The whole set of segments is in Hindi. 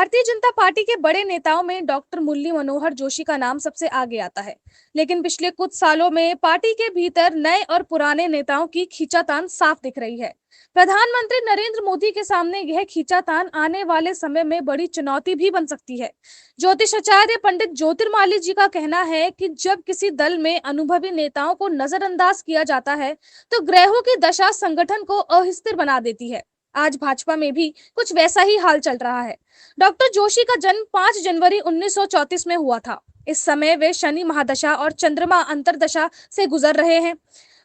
भारतीय जनता पार्टी के बड़े नेताओं में डॉक्टर मुरली मनोहर जोशी का नाम सबसे आगे आता है। लेकिन पिछले कुछ सालों में पार्टी के भीतर नए और पुराने नेताओं की खींचातान साफ दिख रही है। प्रधानमंत्री नरेंद्र मोदी के सामने यह खींचातान आने वाले समय में बड़ी चुनौती भी बन सकती है। ज्योतिषाचार्य पंडित ज्योतिर्माली जी का कहना है कि जब किसी दल में अनुभवी नेताओं को नजरअंदाज किया जाता है, तो ग्रहों की दशा संगठन को अस्थिर बना देती है। आज भाजपा में भी कुछ वैसा ही हाल चल रहा है। डॉक्टर जोशी का जन्म 5 जनवरी 1934 में हुआ था। इस समय वे शनि महादशा और चंद्रमा अंतरदशा से गुजर रहे हैं।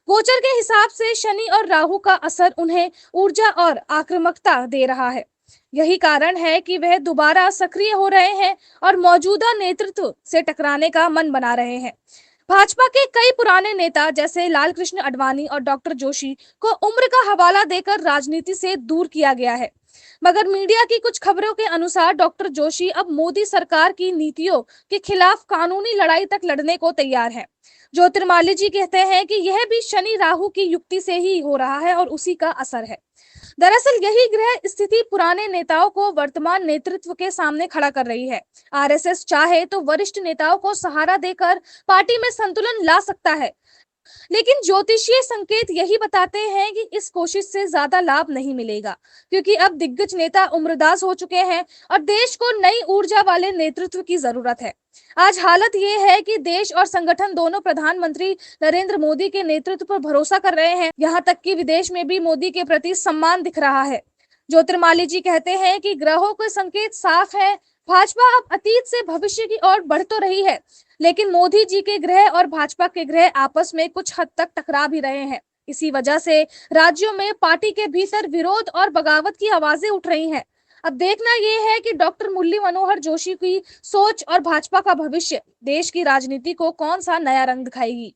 गोचर के हिसाब से शनि और राहु का असर उन्हें ऊर्जा और आक्रामकता दे रहा है। यही कारण है कि वह दोबारा सक्रिय हो रहे हैं और मौजूदा नेतृत्व से टकराने का मन बना रहे हैं। भाजपा के कई पुराने नेता जैसे लाल कृष्ण आडवाणी और डॉक्टर जोशी को उम्र का हवाला देकर राजनीति से दूर किया गया है। मगर मीडिया की कुछ खबरों के अनुसार डॉक्टर जोशी अब मोदी सरकार की नीतियों के खिलाफ कानूनी लड़ाई तक लड़ने को तैयार है। ज्योतिर्माली जी कहते हैं कि यह भी शनि राहु की युक्ति से ही हो रहा है और उसी का असर है। दरअसल यही ग्रह स्थिति पुराने नेताओं को वर्तमान नेतृत्व के सामने खड़ा कर रही है। आरएसएस चाहे तो वरिष्ठ नेताओं को सहारा देकर पार्टी में संतुलन ला सकता है, लेकिन ज्योतिषीय संकेत यही बताते हैं कि इस कोशिश से ज्यादा लाभ नहीं मिलेगा, क्योंकि अब दिग्गज नेता उम्रदराज हो चुके हैं और देश को नई ऊर्जा वाले नेतृत्व की जरूरत है। आज हालत ये है कि देश और संगठन दोनों प्रधानमंत्री नरेंद्र मोदी के नेतृत्व पर भरोसा कर रहे हैं। यहाँ तक कि विदेश में भी मोदी के प्रति सम्मान दिख रहा है। ज्योतिर्माली जी कहते हैं कि ग्रहों के संकेत साफ है। भाजपा अब अतीत से भविष्य की ओर बढ़ तो रही है, लेकिन मोदी जी के ग्रह और भाजपा के ग्रह आपस में कुछ हद तक टकरा भी रहे हैं। इसी वजह से राज्यों में पार्टी के भीतर विरोध और बगावत की आवाजें उठ रही हैं। अब देखना यह है कि डॉक्टर मुरली मनोहर जोशी की सोच और भाजपा का भविष्य देश की राजनीति को कौन सा नया रंग दिखाएगी।